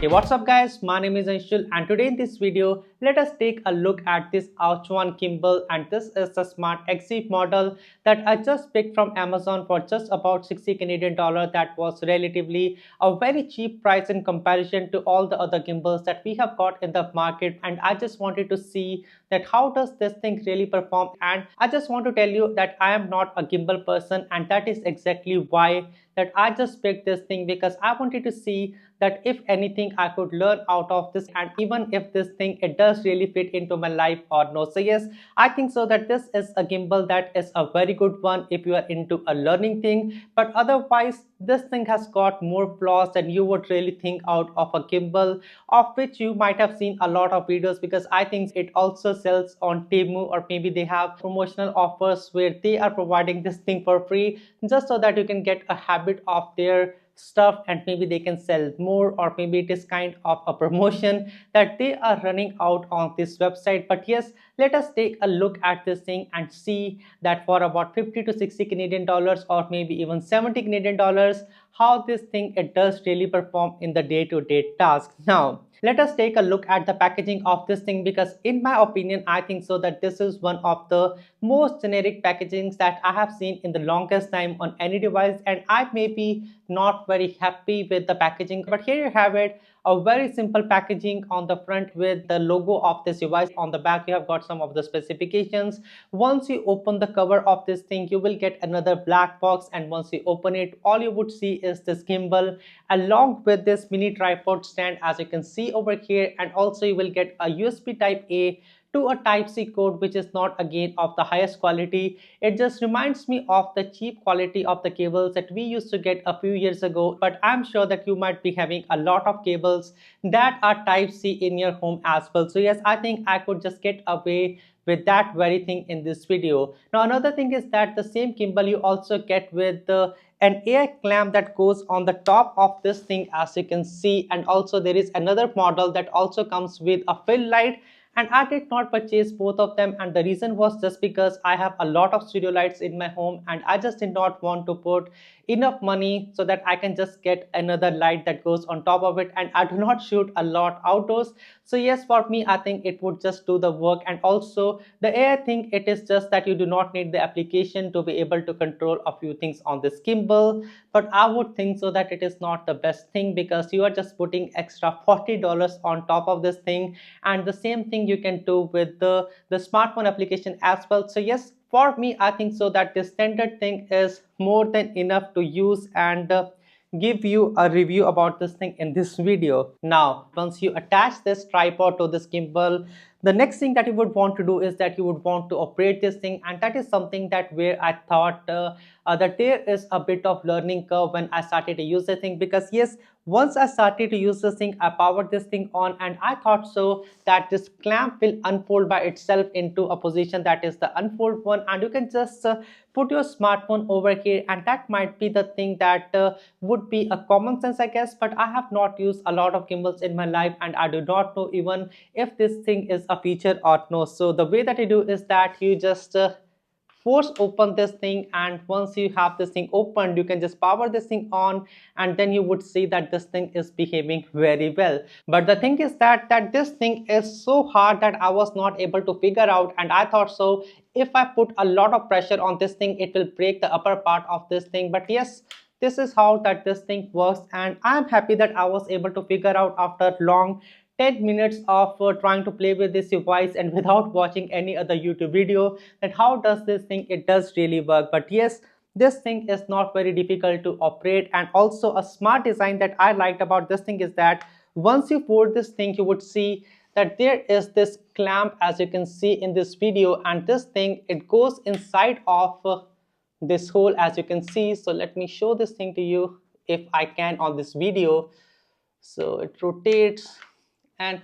Hey, what's up guys, my name is Anshul and today in this video let us take a look at this Aochuan gimbal, and this is the Smart XE model that I just picked from Amazon for just about 60 Canadian dollar. That was relatively a very cheap price in comparison to all the other gimbals that we have got in the market, and I just wanted to see that how does this thing really perform. And I just want to tell you that I am not a gimbal person, and that is exactly why that I just picked this thing, because I wanted to see that if anything I could learn out of this, and even if this thing it does really fit into my life or no. So yes, I think so that this is a gimbal that is a very good one if you are into a learning thing, but otherwise this thing has got more flaws than you would really think out of a gimbal, of which you might have seen a lot of videos, because I think it also sells on Temu, or maybe they have promotional offers where they are providing this thing for free just so that you can get a habit of their stuff and maybe they can sell more, or maybe it is kind of a promotion that they are running out on this website. But yes, let us take a look at this thing and see that for about 50 to 60 Canadian dollars, or maybe even 70 Canadian dollars, how this thing it does really perform in the day-to-day task. Now let us take a look at the packaging of this thing, because in my opinion I think so that this is one of the most generic packagings that I have seen in the longest time on any device, and I may be not very happy with the packaging. But here you have it, a very simple packaging on the front with the logo of this device. On the back you have got some of the specifications. Once you open the cover of this thing, you will get another black box, and once you open it, all you would see is this gimbal along with this mini tripod stand, as you can see over here. And also you will get a USB type A to a type C code, which is not again of the highest quality. It just reminds me of the cheap quality of the cables that we used to get a few years ago. But I'm sure that you might be having a lot of cables that are type C in your home as well. So yes, I think I could just get away with that very thing in this video. Now another thing is that the same gimbal you also get with an AI clamp that goes on the top of this thing, as you can see. And also there is another model that also comes with a fill light, and I did not purchase both of them, and the reason was just because I have a lot of studio lights in my home and I just did not want to put enough money so that I can just get another light that goes on top of it, and I do not shoot a lot outdoors. So yes, for me I think it would just do the work. And also the AI thing, it is just that you do not need the application to be able to control a few things on this gimbal. But I would think so that it is not the best thing, because you are just putting extra $40 on top of this thing, and the same thing you can do with the smartphone application as well. So yes, for me I think so that this standard thing is more than enough to use and give you a review about this thing in this video. Now once you attach this tripod to this gimbal, the next thing that you would want to do is that you would want to operate this thing, and that is something that where I thought that there is a bit of learning curve when I started to use the thing. Because yes, once I started to use this thing, I powered this thing on, and I thought so that this clamp will unfold by itself into a position that is the unfold one, and you can just put your smartphone over here, and that might be the thing that would be a common sense I guess. But I have not used a lot of gimbals in my life, and I do not know even if this thing is a feature or no. So the way that you do is that you just force open this thing, and once you have this thing opened, you can just power this thing on, and then you would see that this thing is behaving very well. But the thing is that this thing is so hard that I was not able to figure out, and I thought so if I put a lot of pressure on this thing, it will break the upper part of this thing. But yes, this is how that this thing works, and I'm happy that I was able to figure out after long 10 minutes of trying to play with this device and without watching any other YouTube video, that how does this thing it does really work. But yes, this thing is not very difficult to operate. And also a smart design that I liked about this thing is that once you fold this thing, you would see that there is this clamp, as you can see in this video, and this thing it goes inside of this hole, as you can see. So let me show this thing to you if I can on this video. So it rotates, and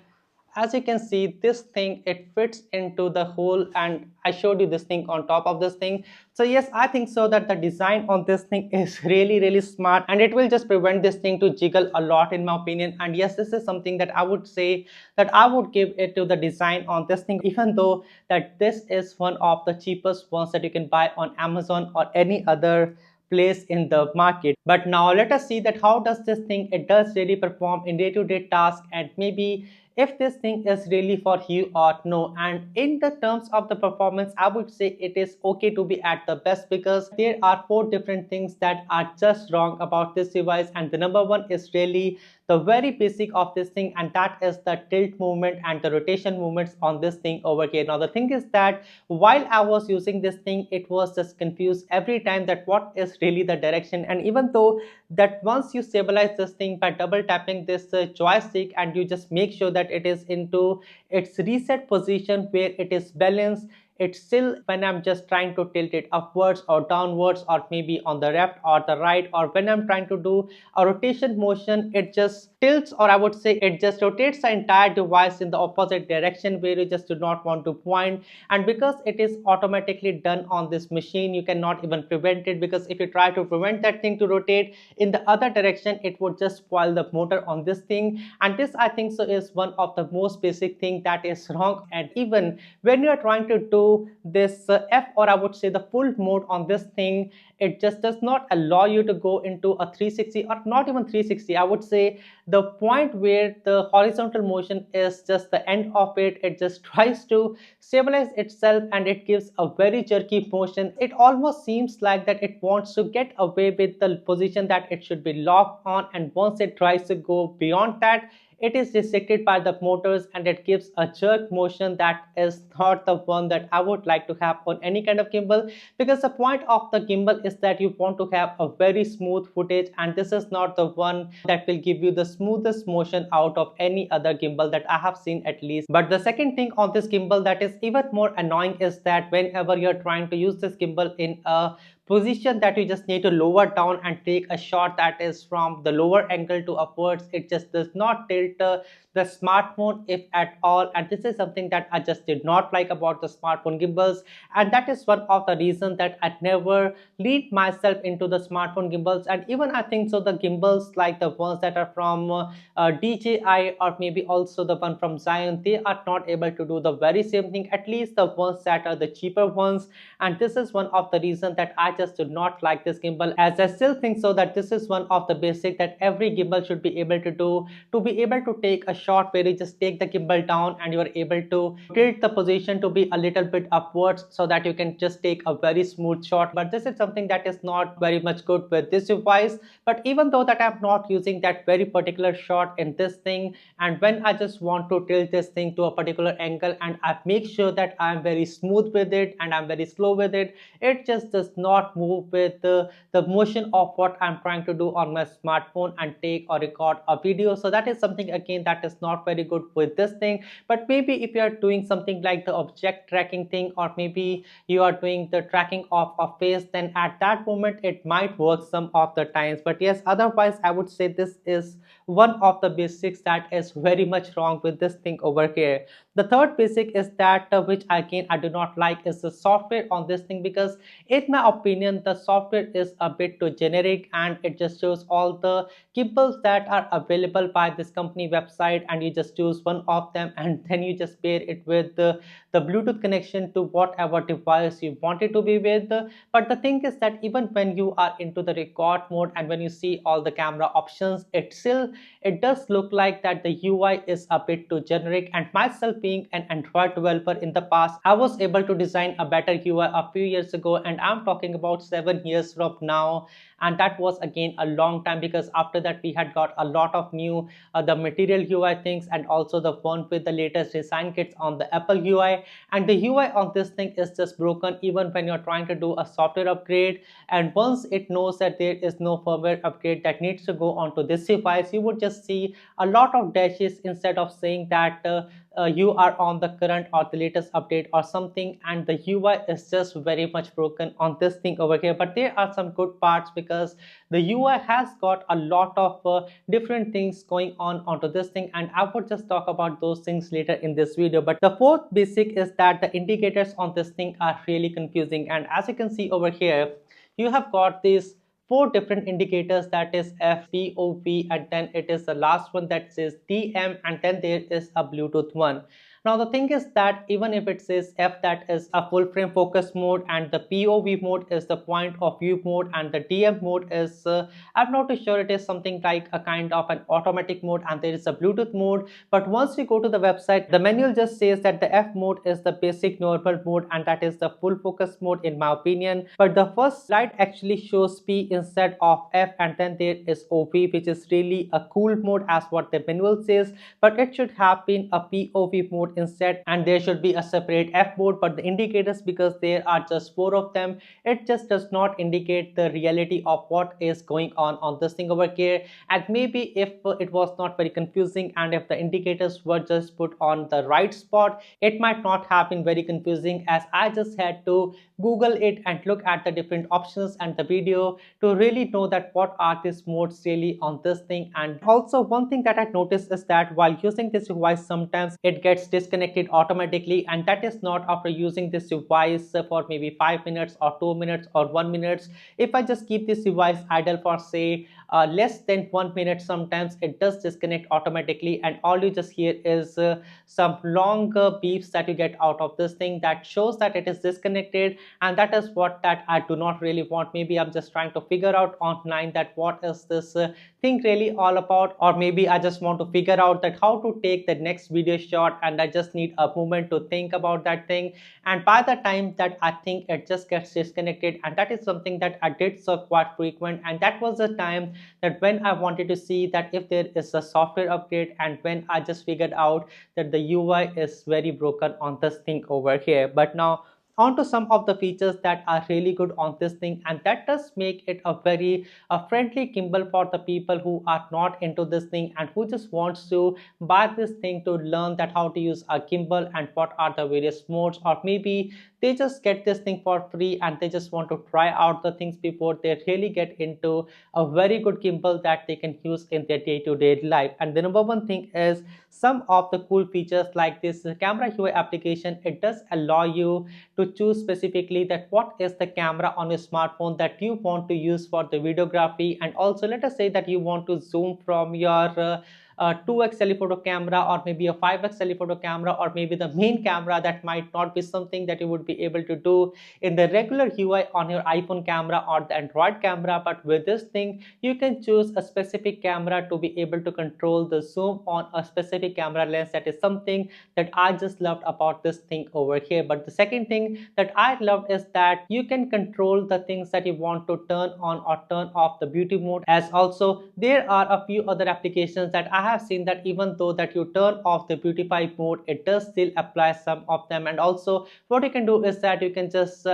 as you can see this thing it fits into the hole, and I showed you this thing on top of this thing. So yes, I think so that the design on this thing is really smart, and it will just prevent this thing to jiggle a lot in my opinion. And yes, this is something that I would say that I would give it to the design on this thing, even though that this is one of the cheapest ones that you can buy on Amazon or any other place in the market. But now let us see that how does this thing it does really perform in day-to-day tasks, and maybe if this thing is really for you or no. And in the terms of the performance, I would say it is okay to be at the best, because there are four different things that are just wrong about this device. And the number one is really the very basic of this thing, and that is the tilt movement and the rotation movements on this thing over here. Now the thing is that while I was using this thing, it was just confused every time that what is really the direction. And even though that once you stabilize this thing by double tapping this joystick, and you just make sure that it is into its reset position where it is balanced, it's still, when I'm just trying to tilt it upwards or downwards, or maybe on the left or the right, or when I'm trying to do a rotation motion, it just tilts, or I would say it just rotates the entire device in the opposite direction where you just do not want to point. And because it is automatically done on this machine, you cannot even prevent it, because if you try to prevent that thing to rotate in the other direction, it would just spoil the motor on this thing. And this, I think so, is one of the most basic thing that is wrong. And even when you are trying to do this F, or I would say the full mode on this thing, it just does not allow you to go into a 360, or not even 360. I would say the point where the horizontal motion is just the end of it, it just tries to stabilize itself, and it gives a very jerky motion. It almost seems like that it wants to get away with the position that it should be locked on, and once it tries to go beyond that, it is restricted by the motors, and it gives a jerk motion that is not the one that I would like to have on any kind of gimbal. Because the point of the gimbal is that you want to have a very smooth footage, and this is not the one that will give you the smoothest motion out of any other gimbal that I have seen, at least. But the second thing on this gimbal that is even more annoying is that whenever you're trying to use this gimbal in a position that you just need to lower down and take a shot that is from the lower angle to upwards, it just does not tilt the smartphone if at all. And this is something that I just did not like about the smartphone gimbals, and that is one of the reasons that I never lead myself into the smartphone gimbals. And even I think so the gimbals like the ones that are from DJI, or maybe also the one from Zion, they are not able to do the very same thing, at least the ones that are the cheaper ones. And this is one of the reasons that I just do not like this gimbal, as I still think so that this is one of the basic that every gimbal should be able to do, to be able to take a shot where you just take the gimbal down and you are able to tilt the position to be a little bit upwards, so that you can just take a very smooth shot. But this is something that is not very much good with this device. But even though that I'm not using that very particular shot in this thing, and when I just want to tilt this thing to a particular angle, and I make sure that I'm very smooth with it and I'm very slow with it, it just does not move with the motion of what I'm trying to do on my smartphone and take or record a video. So that is something again that is not very good with this thing. But maybe if you are doing something like the object tracking thing, or maybe you are doing the tracking of a face, then at that moment it might work some of the times. But yes, otherwise I would say this is one of the basics that is very much wrong with this thing over here. The third basic is that which again I do not like, is the software on this thing, because in my opinion the software is a bit too generic, and it just shows all the gimbals that are available by this company website, and you just choose one of them, and then you just pair it with the Bluetooth connection to whatever device you want it to be with. But the thing is that even when you are into the record mode, and when you see all the camera options, it does look like that the UI is a bit too generic. And myself being an Android developer in the past, I was able to design a better UI a few years ago, and I'm talking about 7 years from now. And that was again a long time, because after that we had got a lot of new the material UI things, and also the one with the latest design kits on the Apple UI. And the UI on this thing is just broken even when you're trying to do a software upgrade. And once it knows that there is no firmware upgrade that needs to go onto this device, you would just see a lot of dashes instead of saying that you are on the current or the latest update or something. And the UI is just very much broken on this thing over here. But there are some good parts, because the UI has got a lot of different things going on onto this thing, and I would just talk about those things later in this video. But the fourth basic is that the indicators on this thing are really confusing. And as you can see over here, you have got these four different indicators, that is F, P, O, V, and then it is the last one that says DM, and then there is a Bluetooth one. Now the thing is that even if it says F, that is a full frame focus mode, and the POV mode is the point of view mode, and the DM mode is I'm not too sure, it is something like a kind of an automatic mode, and there is a Bluetooth mode. But once you go to the website, the manual just says that the F mode is the basic normal mode, and that is the full focus mode in my opinion. But the first slide actually shows P instead of F, and then there is OV, which is really a cool mode as what the manual says, but it should have been a POV mode instead, and there should be a separate F mode. But the indicators, because there are just four of them, it just does not indicate the reality of what is going on this thing over here. And maybe if it was not very confusing, and if the indicators were just put on the right spot, it might not have been very confusing, as I just had to Google it and look at the different options and the video to really know that what are these modes really on this thing. And also one thing that I noticed is that while using this device, sometimes it gets disconnected automatically, and that is not after using this device for maybe 5 minutes or 2 minutes or 1 minute. If I just keep this device idle for say less than 1 minute, sometimes it does disconnect automatically, and all you just hear is some long beeps that you get out of this thing that shows that it is disconnected. And that is what that I do not really want. Maybe I'm just trying to figure out online that what is this thing really all about, or maybe I just want to figure out that how to take the next video shot, and I just need a moment to think about that thing. And by the time that I think, it just gets disconnected, and that is something that I did so quite frequent. And that was the time that when I wanted to see that if there is a software update, and when I just figured out that the UI is very broken on this thing over here. But now on to some of the features that are really good on this thing, and that does make it a very friendly gimbal for the people who are not into this thing and who just wants to buy this thing to learn that how to use a gimbal and what are the various modes, or maybe they just get this thing for free and they just want to try out the things before they really get into a very good gimbal that they can use in their day-to-day life. And the number one thing is some of the cool features like this camera UI application. It does allow you to choose specifically that what is the camera on your smartphone that you want to use for the videography. And also let us say that you want to zoom from your 2x telephoto camera, or maybe a 5x telephoto camera, or maybe the main camera. That might not be something that you would be able to do in the regular UI on your iPhone camera or the Android camera. But with this thing, you can choose a specific camera to be able to control the zoom on a specific camera lens. That is something that I just loved about this thing over here. But the second thing that I loved is that you can control the things that you want to turn on or turn off the beauty mode. As also there are a few other applications that I have seen that even though that you turn off the beautify mode, it does still apply some of them. And also what you can do is that you can just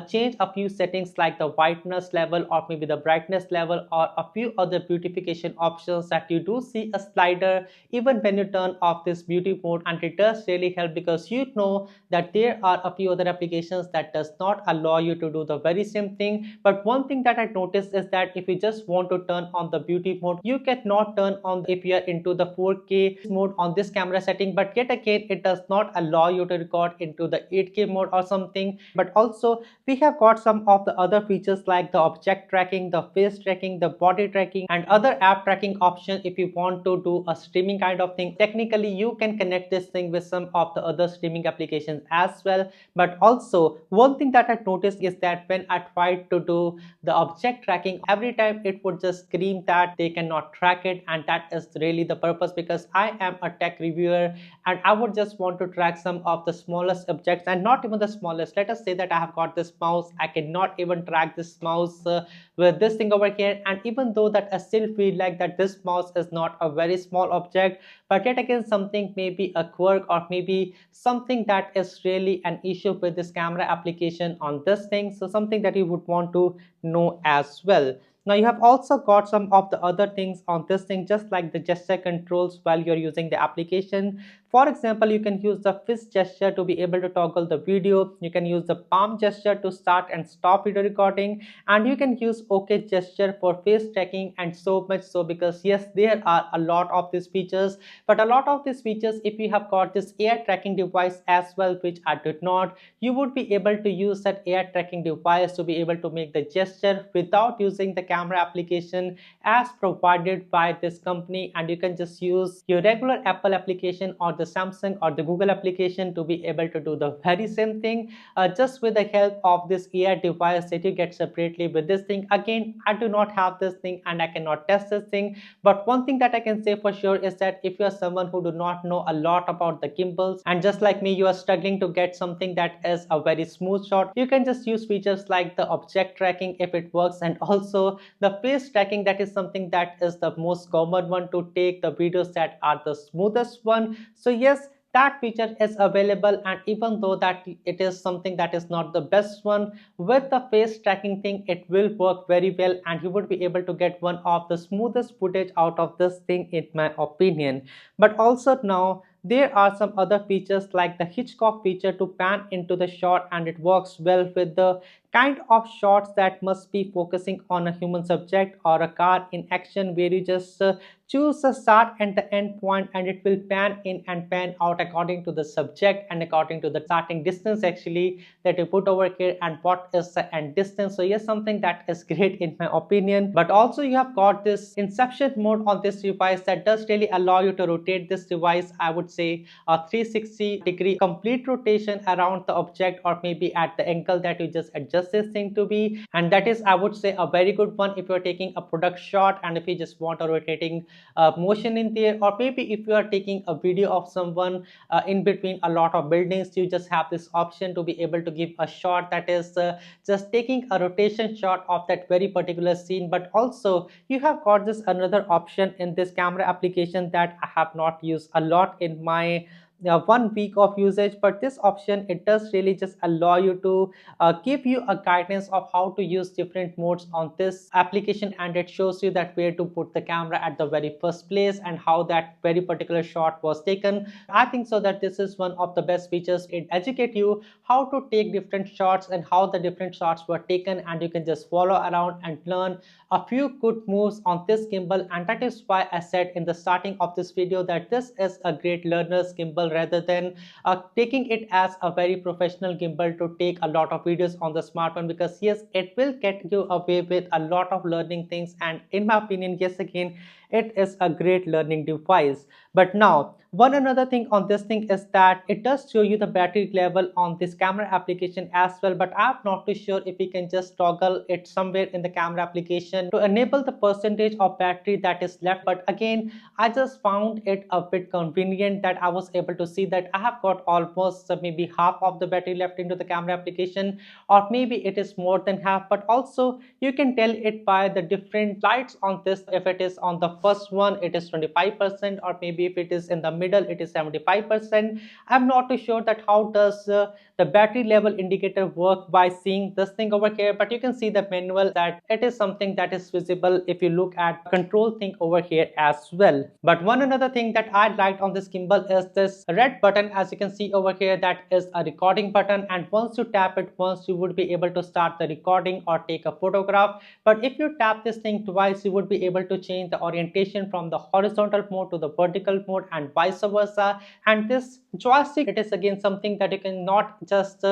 change a few settings like the whiteness level, or maybe the brightness level, or a few other beautification options that you do see a slider even when you turn off this beauty mode. And it does really help, because you know that there are a few other applications that does not allow you to do the very same thing. But one thing that I noticed is that if you just want to turn on the beauty mode, you cannot turn on if you are into the 4K mode on this camera setting. But yet again, it does not allow you to record into the 8K mode or something. But also we have got some of the other features like the object tracking, the face tracking, the body tracking, and other app tracking options. If you want to do a streaming kind of thing, technically you can connect this thing with some of the other streaming applications as well. But also one thing that I noticed is that when I tried to do the object tracking, every time it would just scream that they cannot track it. And that is really the purpose, because I am a tech reviewer and I would just want to track some of the smallest objects, and not even the smallest. Let us say that I have got this mouse, I cannot even track this mouse with this thing over here. And even though that I still feel like that this mouse is not a very small object, but yet again something, maybe a quirk, or maybe something that is really an issue with this camera application on this thing. So something that you would want to know as well. Now you have also got some of the other things on this thing, just like the gesture controls while you're using the application. For example, you can use the fist gesture to be able to toggle the video. You can use the palm gesture to start and stop video recording, and you can use OK gesture for face tracking, and so much so, because yes, there are a lot of these features. But a lot of these features, if you have got this air tracking device as well, which I did not, you would be able to use that air tracking device to be able to make the gesture without using the camera application as provided by this company. And you can just use your regular Apple application or the the Samsung or the Google application to be able to do the very same thing just with the help of this AI device that you get separately with this thing. Again, I do not have this thing and I cannot test this thing, but one thing that I can say for sure is that if you are someone who do not know a lot about the gimbals and just like me you are struggling to get something that is a very smooth shot, you can just use features like the object tracking if it works, and also the face tracking. That is something that is the most common one to take the videos that are the smoothest one. So yes, that feature is available, and even though that it is something that is not the best one, with the face tracking thing it will work very well and you would be able to get one of the smoothest footage out of this thing in my opinion. But also now there are some other features like the Hitchcock feature to pan into the shot, and it works well with the kind of shots that must be focusing on a human subject or a car in action, where you just choose the start and the end point and it will pan in and pan out according to the subject and according to the starting distance actually that you put over here and what is the end distance. So yes, something that is great in my opinion. But also you have got this inception mode on this device that does really allow you to rotate this device, I would say a 360-degree complete rotation around the object, or maybe at the angle that you just adjust this thing to be. And that is, I would say, a very good one if you're taking a product shot and if you just want a rotating motion in there, or maybe if you are taking a video of someone in between a lot of buildings, you just have this option to be able to give a shot that is just taking a rotation shot of that very particular scene. But also you have got this another option in this camera application that I have not used a lot in my 1 week of usage, but this option it does really just allow you to give you a guidance of how to use different modes on this application, and it shows you that where to put the camera at the very first place and how that very particular shot was taken. I think so that this is one of the best features. It educate you how to take different shots and how the different shots were taken, and you can just follow around and learn a few good moves on this gimbal. And that is why I said in the starting of this video that this is a great learner's gimbal rather than taking it as a very professional gimbal to take a lot of videos on the smartphone, because yes, it will get you away with a lot of learning things, and in my opinion, yes, again, it is a great learning device. But now one another thing on this thing is that it does show you the battery level on this camera application as well, but I'm not too sure if we can just toggle it somewhere in the camera application to enable the percentage of battery that is left. But again, I just found it a bit convenient that I was able to see that I have got almost maybe half of the battery left into the camera application, or maybe it is more than half. But also you can tell it by the different lights on this. If it is on the first one it is 25%, or maybe if it is in the middle it is 75%. I'm not too sure that how does the battery level indicator work by seeing this thing over here, but you can see the manual that it is something that is visible if you look at control thing over here as well. But one another thing that I liked on this gimbal is this red button. As you can see over here, that is a recording button, and once you tap it once, you would be able to start the recording or take a photograph. But if you tap this thing twice, you would be able to change the orientation from the horizontal mode to the vertical mode and vice versa. And this joystick, it is again something that you can not just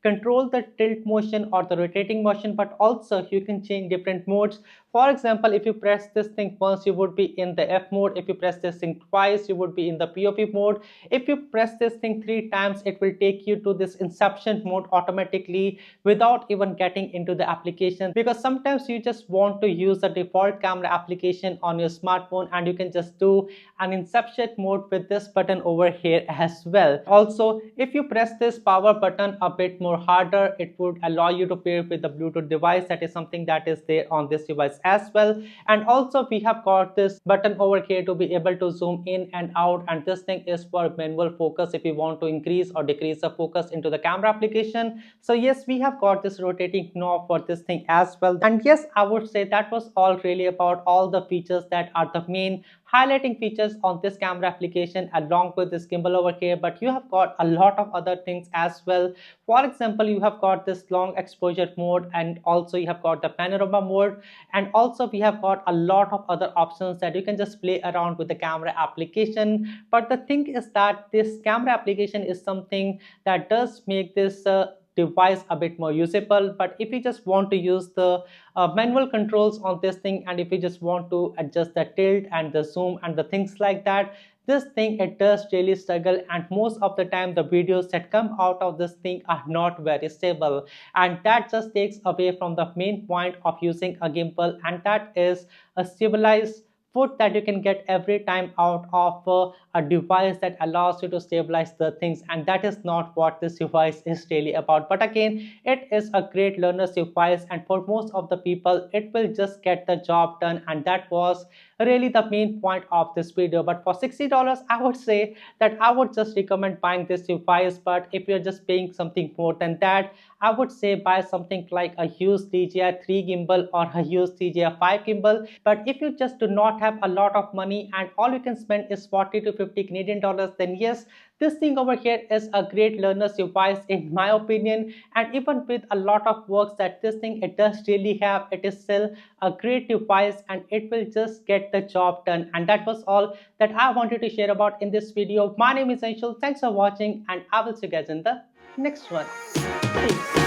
control the tilt motion or the rotating motion, but also you can change different modes. For example, if you press this thing once, you would be in the F mode. If you press this thing twice, you would be in the POV mode. If you press this thing 3 times, it will take you to this inception mode automatically without even getting into the application, because sometimes you just want to use the default camera application on your smartphone, and you can just do an inception mode with this button over here as well. Also, if you press this power button a bit more harder, it would allow you to pair with the Bluetooth device. That is something that is there on this device as well. And also we have got this button over here to be able to zoom in and out, and this thing is for manual focus if you want to increase or decrease the focus into the camera application. So yes, we have got this rotating knob for this thing as well. And yes, I would say that was all really about all the features that are the main highlighting features on this camera application along with this gimbal over here. But you have got a lot of other things as well. For example, you have got this long exposure mode, and also you have got the panorama mode, and also we have got a lot of other options that you can just play around with the camera application. But the thing is that this camera application is something that does make this device a bit more usable. But if you just want to use the manual controls on this thing, and if you just want to adjust the tilt and the zoom and the things like that, this thing it does really struggle, and most of the time the videos that come out of this thing are not very stable, and that just takes away from the main point of using a gimbal, and that is a stabilized foot that you can get every time out of a device that allows you to stabilize the things. And that is not what this device is really about. But again, it is a great learner's device, and for most of the people it will just get the job done, and that was really the main point of this video. But for $60, I would say that I would just recommend buying this device. But if you're just paying something more than that, I would say buy something like a used DJI 3 gimbal or a used DJI 5 gimbal. But if you just do not have a lot of money and all you can spend is 40 to 50 Canadian dollars, then yes, this thing over here is a great learner's device in my opinion. And even with a lot of works that this thing it does really have, it is still a great device and it will just get the job done. And that was all that I wanted to share about in this video. My name is Anshul. Thanks for watching, and I will see you guys in the next one. Peace.